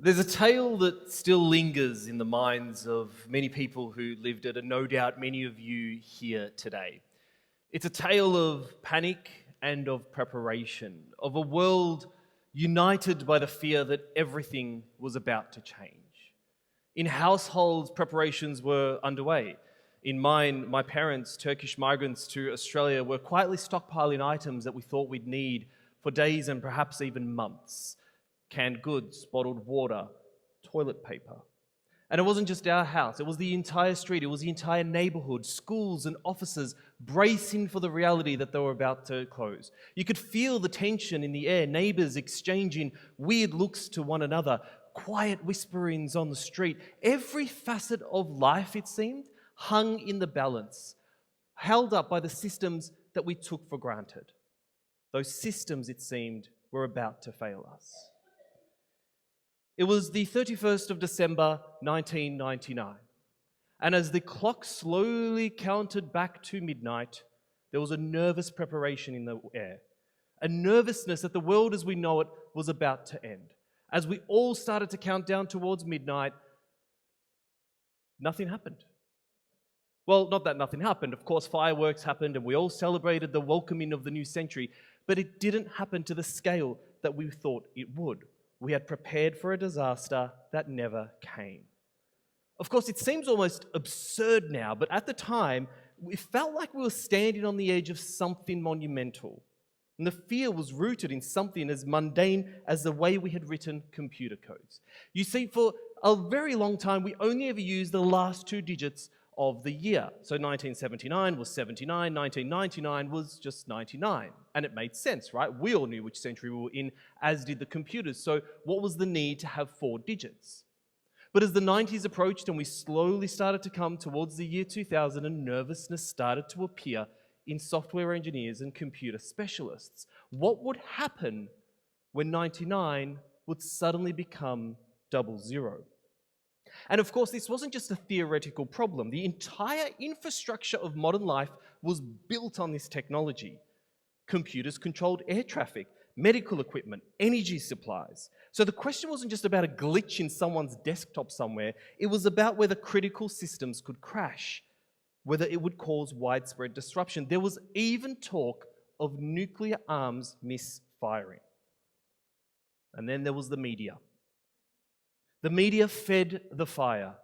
There's a tale that still lingers in the minds of many people who lived it, and no doubt many of you here today. It's a tale of panic and of preparation, of a world united by the fear that everything was about to change. In households, preparations were underway. In mine, my parents, Turkish migrants to Australia, were quietly stockpiling items that we thought we'd need for days and perhaps even months. Canned goods, bottled water, toilet paper. And it wasn't just our house, it was the entire street, it was the entire neighborhood, schools and offices bracing for the reality that they were about to close. You could feel the tension in the air, neighbors exchanging weird looks to one another, quiet whisperings on the street. Every facet of life, it seemed, hung in the balance, held up by the systems that we took for granted. Those systems, it seemed, were about to fail us. It was the 31st of December, 1999. And as the clock slowly counted back to midnight, there was a nervous preparation in the air. A nervousness that the world as we know it was about to end. As we all started to count down towards midnight, nothing happened. Well, not that nothing happened. Of course, fireworks happened and we all celebrated the welcoming of the new century, but it didn't happen to the scale that we thought it would. We had prepared for a disaster that never came. Of course, it seems almost absurd now, but at the time, it felt like we were standing on the edge of something monumental. And the fear was rooted in something as mundane as the way we had written computer codes. You see, for a very long time, we only ever used the last two digits of the year. So 1979 was 79, 1999 was just 99. And it made sense, right? We all knew which century we were in, as did the computers. So what was the need to have 4 digits? But as the 90s approached and we slowly started to come towards the year 2000, and nervousness started to appear in software engineers and computer specialists. What would happen when 99 would suddenly become 00? And of course, this wasn't just a theoretical problem. The entire infrastructure of modern life was built on this technology. Computers controlled air traffic, medical equipment, energy supplies. So the question wasn't just about a glitch in someone's desktop somewhere, it was about whether critical systems could crash, whether it would cause widespread disruption. There was even talk of nuclear arms misfiring. And then there was the media. The media fed the fire,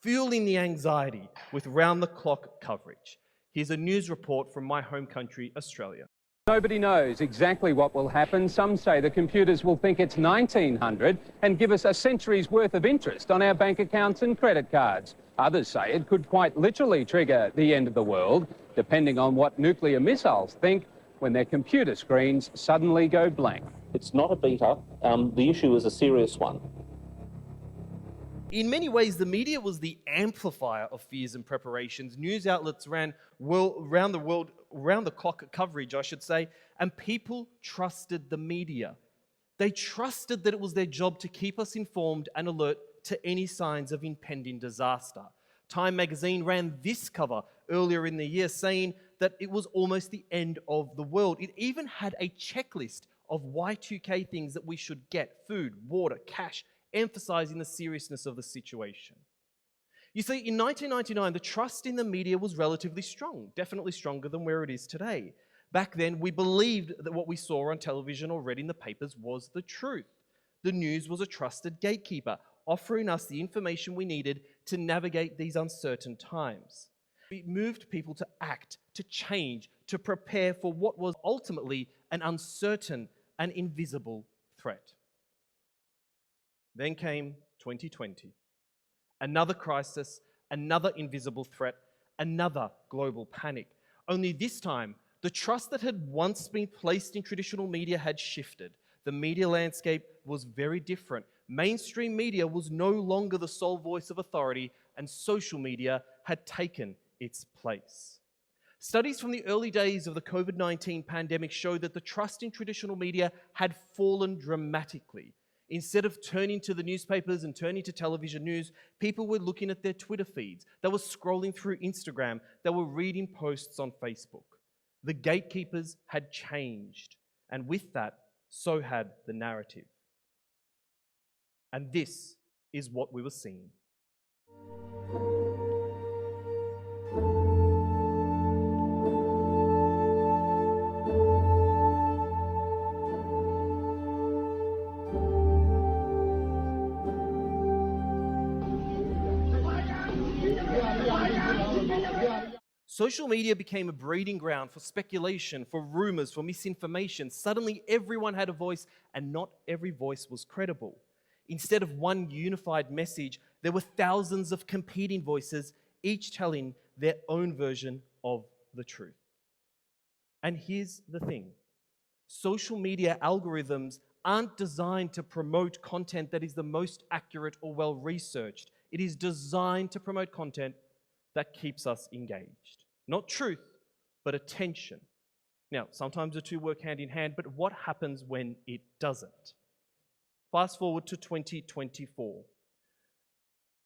fueling the anxiety with round-the-clock coverage. Here's a news report from my home country, Australia. Nobody knows exactly what will happen. Some say the computers will think it's 1900 and give us a century's worth of interest on our bank accounts and credit cards. Others say it could quite literally trigger the end of the world, depending on what nuclear missiles think when their computer screens suddenly go blank. It's not a beta. The issue is a serious one. In many ways, the media was the amplifier of fears and preparations. News outlets ran around the clock coverage, I should say, and people trusted the media. They trusted that it was their job to keep us informed and alert to any signs of impending disaster. Time magazine ran this cover earlier in the year saying that it was almost the end of the world. It even had a checklist of Y2K things that we should get: food, water, cash, emphasizing the seriousness of the situation. You see, in 1999, the trust in the media was relatively strong, definitely stronger than where it is today. Back then, we believed that what we saw on television or read in the papers was the truth. The news was a trusted gatekeeper, offering us the information we needed to navigate these uncertain times. It moved people to act, to change, to prepare for what was ultimately an uncertain and invisible threat. Then came 2020. Another crisis, another invisible threat, another global panic. Only this time, the trust that had once been placed in traditional media had shifted. The media landscape was very different. Mainstream media was no longer the sole voice of authority, and social media had taken its place. Studies from the early days of the COVID-19 pandemic showed that the trust in traditional media had fallen dramatically. Instead of turning to the newspapers and turning to television news, people were looking at their Twitter feeds. They were scrolling through Instagram. They were reading posts on Facebook. The gatekeepers had changed, and with that, so had the narrative. And this is what we were seeing. Social media became a breeding ground for speculation, for rumors, for misinformation. Suddenly, everyone had a voice, and not every voice was credible. Instead of one unified message, there were thousands of competing voices, each telling their own version of the truth. And here's the thing: social media algorithms aren't designed to promote content that is the most accurate or well researched. It is designed to promote content that keeps us engaged. Not truth, but attention. Now, sometimes the two work hand in hand, but what happens when it doesn't? Fast forward to 2024.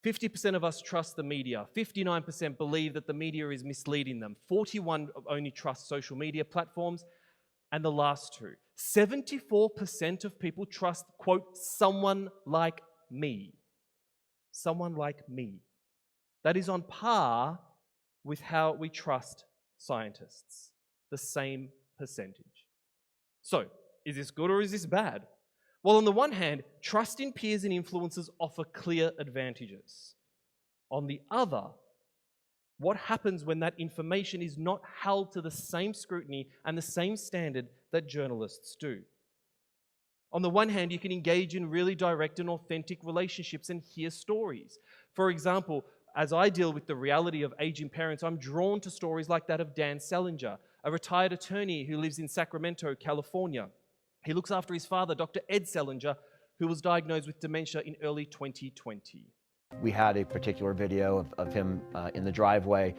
50% of us trust the media. 59% believe that the media is misleading them. 41% only trust social media platforms. And the last two, 74% of people trust, quote, someone like me. Someone like me. That is on par with how we trust scientists, the same percentage. So, is this good or is this bad? Well, on the one hand, trust in peers and influencers offer clear advantages. On the other, what happens when that information is not held to the same scrutiny and the same standard that journalists do? On the one hand, you can engage in really direct and authentic relationships and hear stories. For example, as I deal with the reality of aging parents, I'm drawn to stories like that of Dan Selinger, a retired attorney who lives in Sacramento, California. He looks after his father, Dr. Ed Selinger, who was diagnosed with dementia in early 2020. We had a particular video of him in the driveway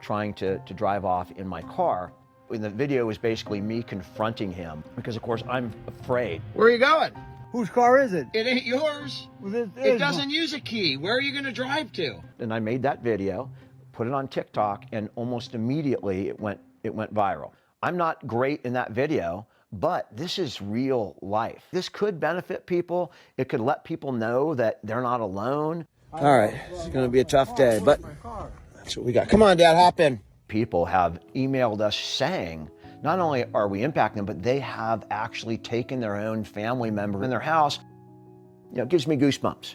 trying to drive off in my car. In the video was basically me confronting him because, of course, I'm afraid. Where are you going? Whose car is it? It ain't yours. Well, It doesn't use a key. Where are you going to drive to? And I made that video, put it on TikTok, and almost immediately it went viral. I'm not great in that video, but this is real life. This could benefit people. It could let people know that they're not alone. All right, it's going to be a tough day, but that's what we got. Come on, Dad, hop in. People have emailed us saying, not only are we impacting them, but they have actually taken their own family member in their house. You know, it gives me goosebumps.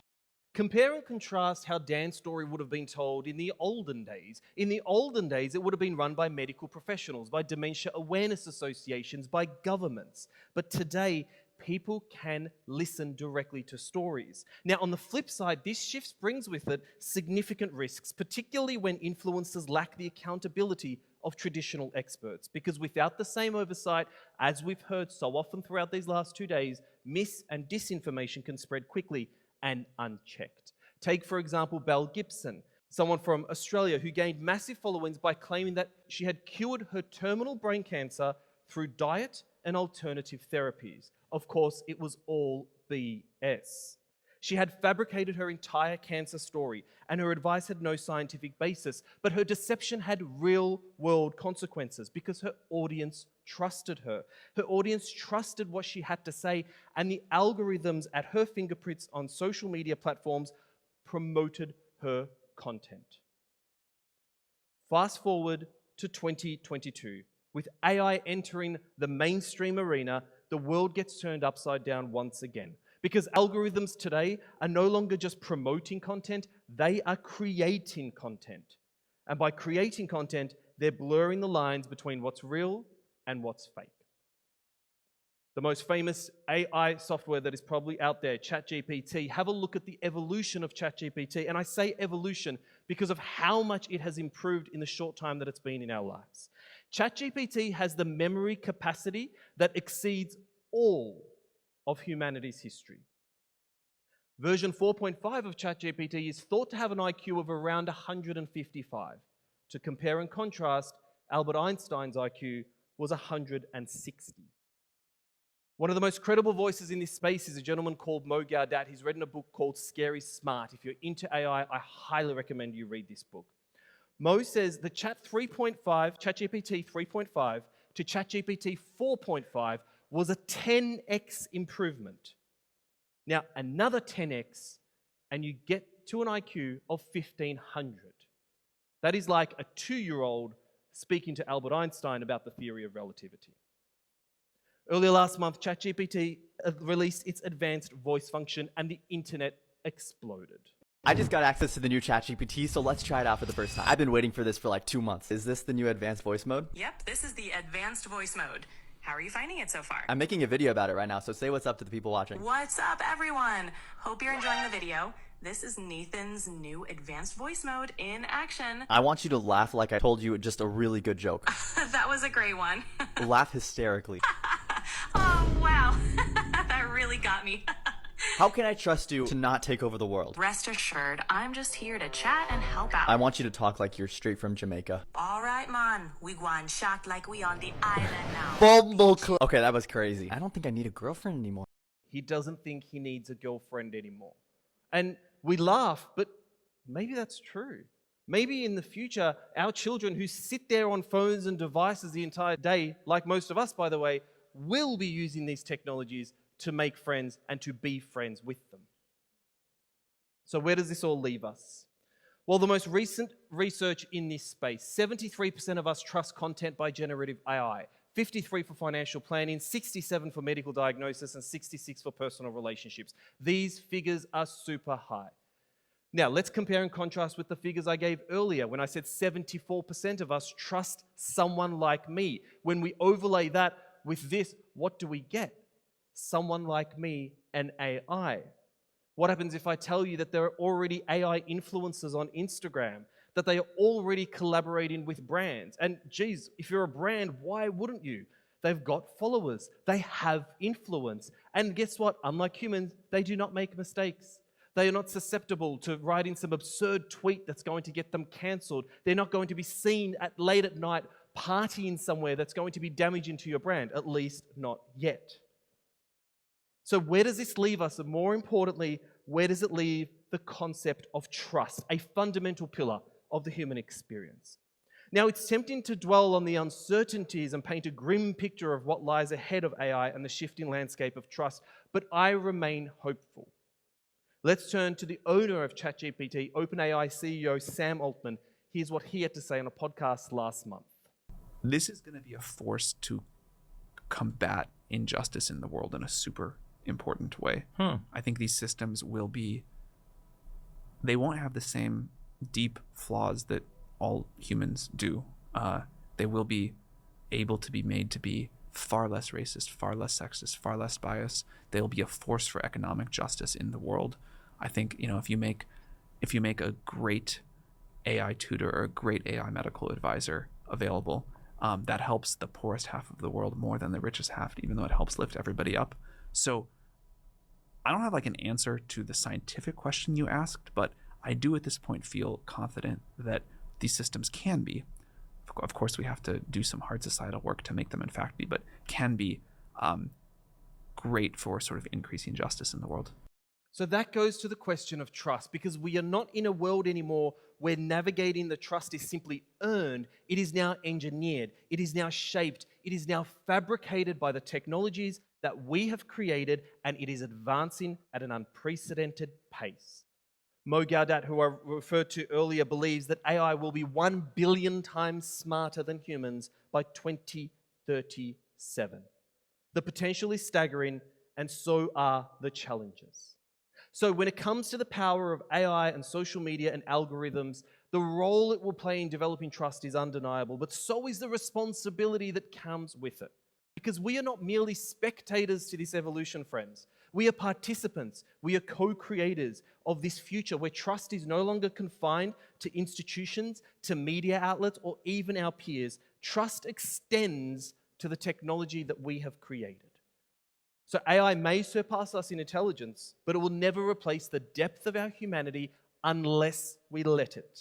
Compare and contrast how Dan's story would have been told in the olden days. In the olden days, it would have been run by medical professionals, by dementia awareness associations, by governments. But today, people can listen directly to stories. Now, on the flip side, this shift brings with it significant risks, particularly when influencers lack the accountability of traditional experts. Because without the same oversight, as we've heard so often throughout these last 2 days, mis- and disinformation can spread quickly and unchecked. Take, for example, Belle Gibson, someone from Australia who gained massive followings by claiming that she had cured her terminal brain cancer through diet and alternative therapies. Of course, it was all BS. She had fabricated her entire cancer story, and her advice had no scientific basis, but her deception had real-world consequences because her audience trusted her. Her audience trusted what she had to say, and the algorithms at her fingerprints on social media platforms promoted her content. Fast forward to 2022. With AI entering the mainstream arena, the world gets turned upside down once again. Because algorithms today are no longer just promoting content, they are creating content. And by creating content, they're blurring the lines between what's real and what's fake. The most famous AI software that is probably out there, ChatGPT, have a look at the evolution of ChatGPT. And I say evolution because of how much it has improved in the short time that it's been in our lives. ChatGPT has the memory capacity that exceeds all of humanity's history. Version 4.5 of ChatGPT is thought to have an IQ of around 155. To compare and contrast, Albert Einstein's IQ was 160. One of the most credible voices in this space is a gentleman called Mo Gaudat. He's written a book called Scary Smart. If you're into AI, I highly recommend you read this book. Mo says the ChatGPT 3.5 to ChatGPT 4.5 was a 10x improvement. Now, another 10x, and you get to an IQ of 1500. That is like a 2-year-old speaking to Albert Einstein about the theory of relativity. Earlier last month, ChatGPT released its advanced voice function, and the internet exploded. I just got access to the new ChatGPT, so let's try it out for the first time. I've been waiting for this for like 2 months. Is this the new advanced voice mode? Yep, this is the advanced voice mode. How are you finding it so far? I'm making a video about it right now, so say what's up to the people watching. What's up, everyone? Hope you're enjoying the video. This is Nathan's new advanced voice mode in action. I want you to laugh like I told you just a really good joke. That was a great one. Laugh hysterically. Oh, wow. That really got me. How can I trust you to not take over the world? Rest assured, I'm just here to chat and help out. I want you to talk like you're straight from Jamaica. All right, man. We gwine chat like we on the island now. Bumbleclap. Okay, that was crazy. I don't think I need a girlfriend anymore. He doesn't think he needs a girlfriend anymore. And we laugh, but maybe that's true. Maybe in the future, our children who sit there on phones and devices the entire day, like most of us, by the way, will be using these technologies to make friends and to be friends with them. So where does this all leave us? Well, the most recent research in this space, 73% of us trust content by generative AI, 53% for financial planning, 67% for medical diagnosis, and 66% for personal relationships. These figures are super high. Now, let's compare and contrast with the figures I gave earlier when I said 74% of us trust someone like me. When we overlay that with this, what do we get? Someone like me and AI. What happens if I tell you that there are already AI influencers on Instagram, that they are already collaborating with brands? And geez, if you're a brand, why wouldn't you? They've got followers, they have influence. And guess what? Unlike humans, they do not make mistakes. They are not susceptible to writing some absurd tweet that's going to get them cancelled. They're not going to be seen late at night partying somewhere that's going to be damaging to your brand, at least not yet. So where does this leave us? And more importantly, where does it leave the concept of trust, a fundamental pillar of the human experience? Now, it's tempting to dwell on the uncertainties and paint a grim picture of what lies ahead of AI and the shifting landscape of trust, but I remain hopeful. Let's turn to the owner of ChatGPT, OpenAI CEO Sam Altman. Here's what he had to say on a podcast last month. This is going to be a force to combat injustice in the world in a super important way. I think these systems they won't have the same deep flaws that all humans do. They will be able to be made to be far less racist, far less sexist, far less biased. They'll be a force for economic justice in the world. I think, if you make a great AI tutor or a great AI medical advisor available, that helps the poorest half of the world more than the richest half, even though it helps lift everybody up. So I don't have like an answer to the scientific question you asked, but I do at this point feel confident that these systems can be, of course we have to do some hard societal work to make them in fact be, but can be great for sort of increasing justice in the world. So that goes to the question of trust, because we are not in a world anymore where navigating the trust is simply earned. It is now engineered. It is now shaped. It is now fabricated by the technologies that we have created, and it is advancing at an unprecedented pace. Mo Gaudat, who I referred to earlier, believes that AI will be 1 billion times smarter than humans by 2037. The potential is staggering, and so are the challenges. So when it comes to the power of AI and social media and algorithms, the role it will play in developing trust is undeniable, but so is the responsibility that comes with it. Because we are not merely spectators to this evolution, friends. We are participants. We are co-creators of this future where trust is no longer confined to institutions, to media outlets, or even our peers. Trust extends to the technology that we have created. So AI may surpass us in intelligence, but it will never replace the depth of our humanity unless we let it.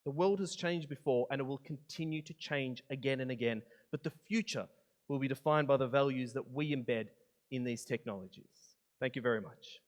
The world has changed before, and it will continue to change again and again, but the future will be defined by the values that we embed in these technologies. Thank you very much.